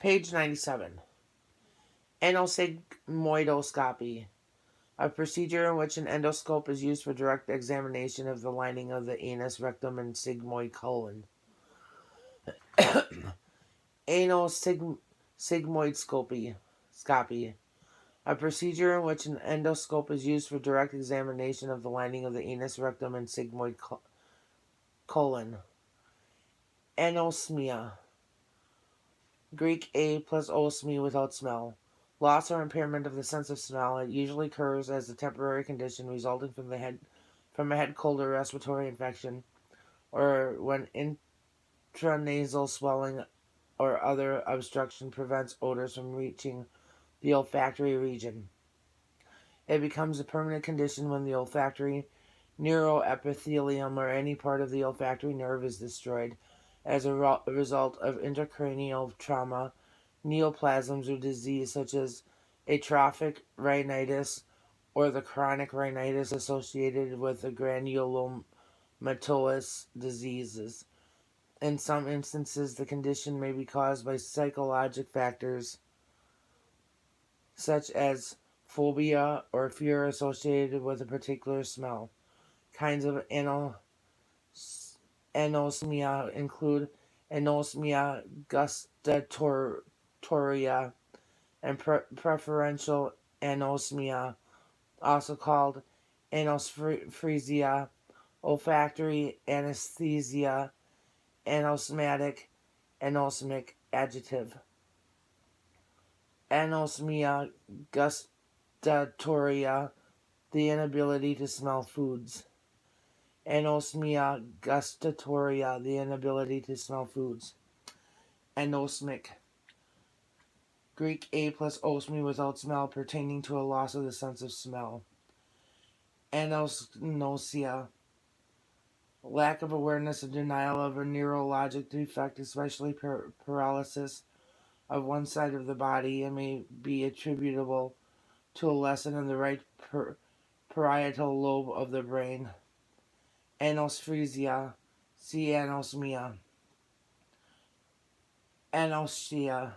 Page 97. Anostigmoidoscopy. A procedure in which an endoscope is used for direct examination of the lining of the anus, rectum, and sigmoid colon. Anostigmoidoscopy. A procedure in which an endoscope is used for direct examination of the lining of the anus, rectum, and sigmoid colon. Anosmia. Greek a plus osmi, without smell. Loss or impairment of the sense of smell. It usually occurs as a temporary condition resulting from a head cold or respiratory infection, or when intranasal swelling or other obstruction prevents odors from reaching the olfactory region. It becomes a permanent condition when the olfactory neuroepithelium or any part of the olfactory nerve is destroyed as a result of intracranial trauma, neoplasms, or disease such as atrophic rhinitis or the chronic rhinitis associated with the granulomatous diseases. In some instances, the condition may be caused by psychological factors such as phobia or fear associated with a particular smell. Kinds of anosmia include anosmia gustatoria and preferential anosmia, also called anosphresia, olfactory anesthesia, anosmatic, anosmic adjective. Anosmia gustatoria, the inability to smell foods. Anosmia gustatoria, the inability to smell foods. Anosmic. Greek a plus osmi, without smell, pertaining to a loss of the sense of smell. Anosnosia. Lack of awareness or denial of a neurologic defect, especially paralysis of one side of the body, and may be attributable to a lesion in the right parietal lobe of the brain. Anosphresia. See anosmia. Anoxia.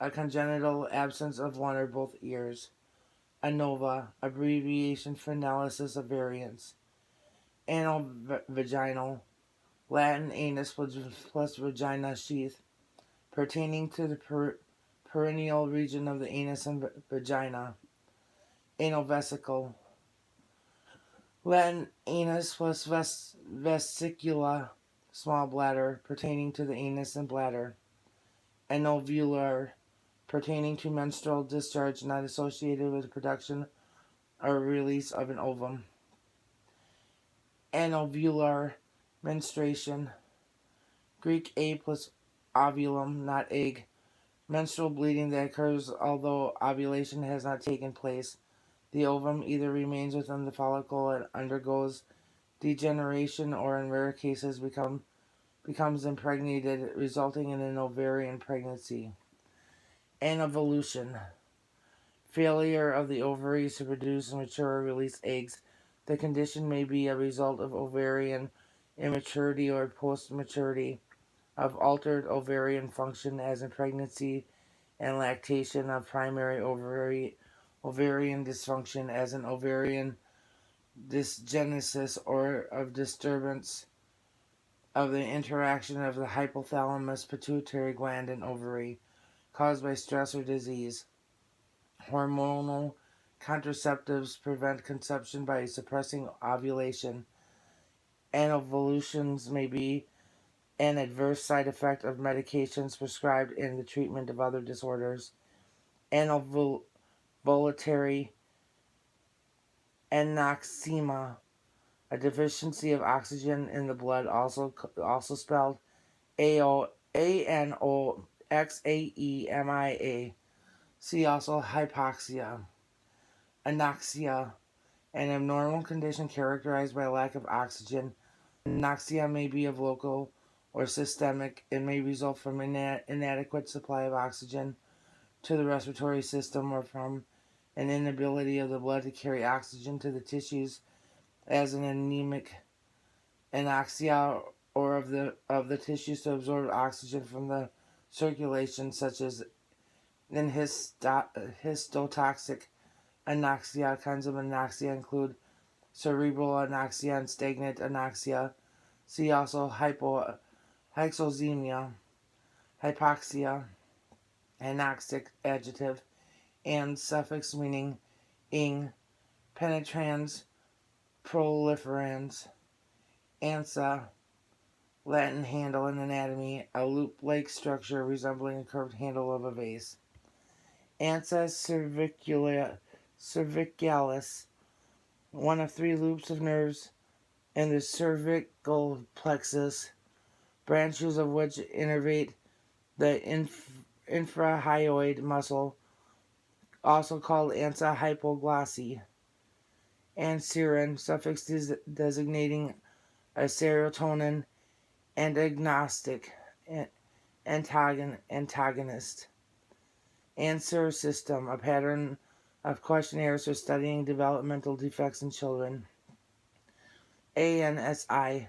A congenital absence of one or both ears. ANOVA, abbreviation for analysis of variance. Anovaginal, Latin anus plus vagina sheath, pertaining to the perineal region of the anus and vagina. Anovesical, Latin anus plus vesicula, small bladder, pertaining to the anus and bladder. Anovular, pertaining to menstrual discharge not associated with the production or release of an ovum. Anovular menstruation. Greek a plus ovulum, not egg. Menstrual bleeding that occurs although ovulation has not taken place. The ovum either remains within the follicle and undergoes degeneration, or in rare cases becomes impregnated, resulting in an ovarian pregnancy. Anevolution. Failure of the ovaries to produce mature or release eggs. The condition may be a result of ovarian immaturity or post-maturity, of altered ovarian function as in pregnancy and lactation, of primary ovarian dysfunction as in ovarian dysgenesis, or of disturbance of the interaction of the hypothalamus pituitary gland and ovary, caused by stress or disease. Hormonal contraceptives prevent conception by suppressing ovulation. Anevolutions may be an adverse side effect of medications prescribed in the treatment of other disorders. Anovulatory anoxemia, a deficiency of oxygen in the blood, also spelled Anoxaemia. See also hypoxia. Anoxia, an abnormal condition characterized by lack of oxygen. Anoxia may be of local or systemic. It may result from inadequate supply of oxygen to the respiratory system, or from an inability of the blood to carry oxygen to the tissues, as an anemic anoxia, or of the tissues to absorb oxygen from the circulation, such as in histotoxic anoxia. Kinds of anoxia include cerebral anoxia and stagnant anoxia. See also hypoxemia, hypoxia, anoxic adjective, and suffix meaning ing, penetrans, proliferans, ansa, Latin handle in anatomy, a loop-like structure resembling a curved handle of a vase. Ansa cervicalis, one of three loops of nerves in the cervical plexus, branches of which innervate the infrahyoid muscle, also called ansa hypoglossy. Anserin, suffix designating a serotonin antagonistic antagonist. Answer system, a pattern of questionnaires for studying developmental defects in children. ANSI,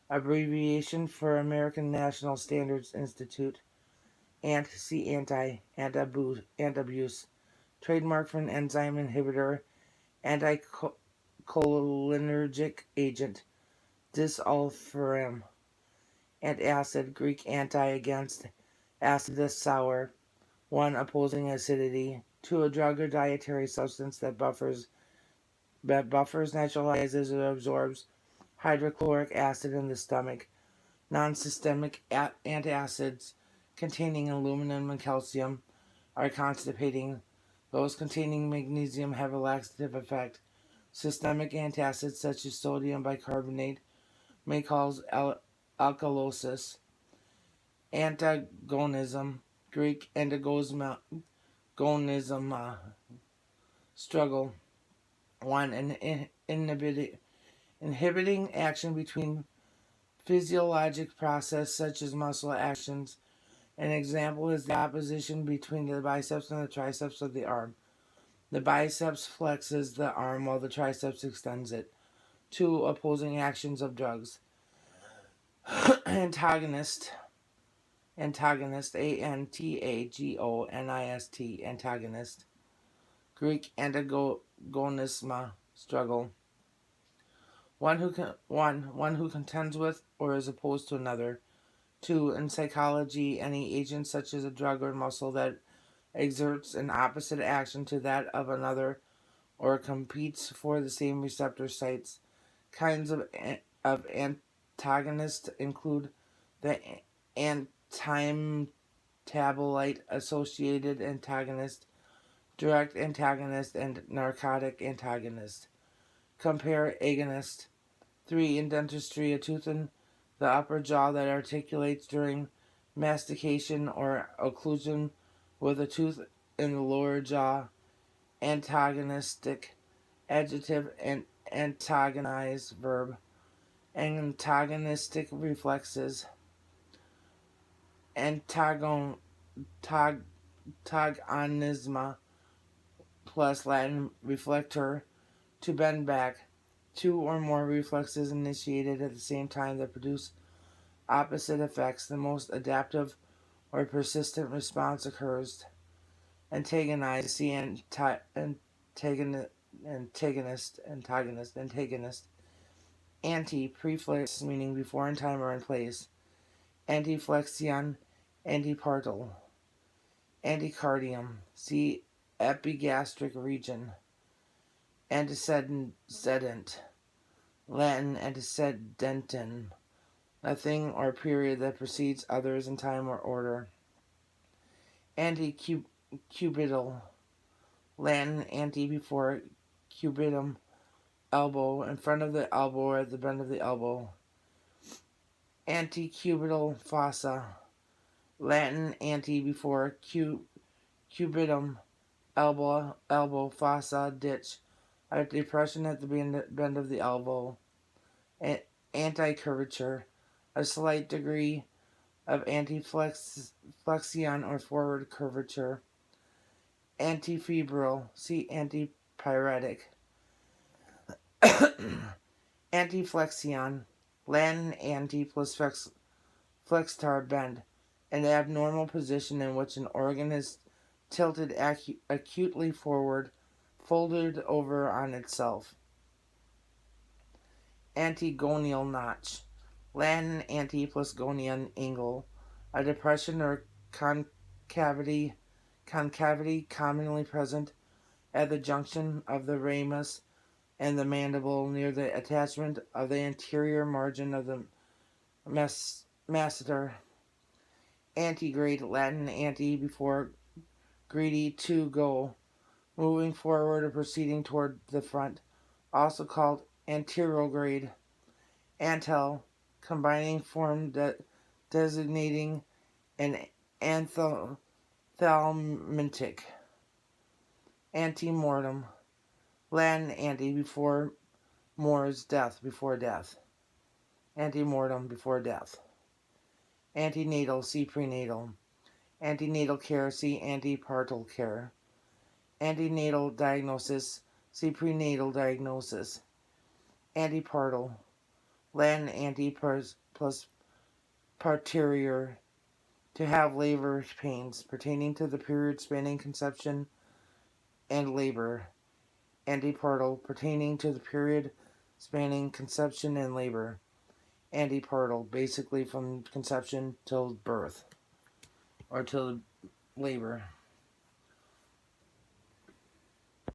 abbreviation for American National Standards Institute. Antabuse, trademark for an enzyme inhibitor, anticholinergic agent, disulfiram. Antacid, Greek anti against, acidus sour, 1. Opposing acidity, 2. A drug or dietary substance that buffers, neutralizes, or absorbs hydrochloric acid in the stomach. Non-systemic antacids containing aluminum and calcium are constipating. Those containing magnesium have a laxative effect. Systemic antacids such as sodium bicarbonate may cause alkalosis. Antagonism, Greek antagonism, struggle. 1. Inhibiting action between physiologic process such as muscle actions. An example is the opposition between the biceps and the triceps of the arm. The biceps flexes the arm while the triceps extends it. 2. Opposing actions of drugs. Antagonist, antagonist, antagonist, Greek antagonisma, struggle. One who contends with or is opposed to another. 2. In psychology, any agent such as a drug or muscle that exerts an opposite action to that of another or competes for the same receptor sites. Kinds of antagonists include the antimetabolite associated antagonist, direct antagonist, and narcotic antagonist. Compare agonist. 3. In dentistry, a tooth in the upper jaw that articulates during mastication or occlusion with a tooth in the lower jaw. Antagonistic adjective and antagonize verb. Antagonistic reflexes. Antagonisma plus Latin reflector, to bend back. 2 or more reflexes initiated at the same time that produce opposite effects. The most adaptive or persistent response occurs. Antagonize, see antagonist. Anti, prefix meaning before in time or in place. Anteflexion, antepartal. Antecardium, see epigastric region. Antecedent, Latin antecedentum, a thing or period that precedes others in time or order. Antecubital, Latin ante before cubitum, elbow, in front of the elbow or at the bend of the elbow. Antecubital fossa, Latin ante before cubitum, elbow, fossa, ditch, a depression at the bend of the elbow. Anti-curvature, a slight degree of anteflexion or forward curvature. Antefebrile, see antipyretic. Anteflexion, Latin anti plus flextar, bend. an abnormal position in which an organ is tilted acutely forward, folded over on itself. Antigonial notch. Latin anti plus gonian angle. A depression or concavity commonly present at the junction of the ramus and the mandible near the attachment of the anterior margin of the masseter. Antegrade, Latin ante before greedy, to go, moving forward or proceeding toward the front, also called anterograde. Antel, combining form designating an anthelmintic. Antemortem, Latin ante before mors, death, before death. Antemortem, before death. Antenatal, see prenatal. Antenatal care, see antepartal care. Antenatal diagnosis, see prenatal diagnosis. Antepartal, Latin ante plus parterior, to have labor pains pertaining to the period spanning conception and labor. Antepartal, pertaining to the period spanning conception and labor. Antepartal, basically from conception till birth or till labor.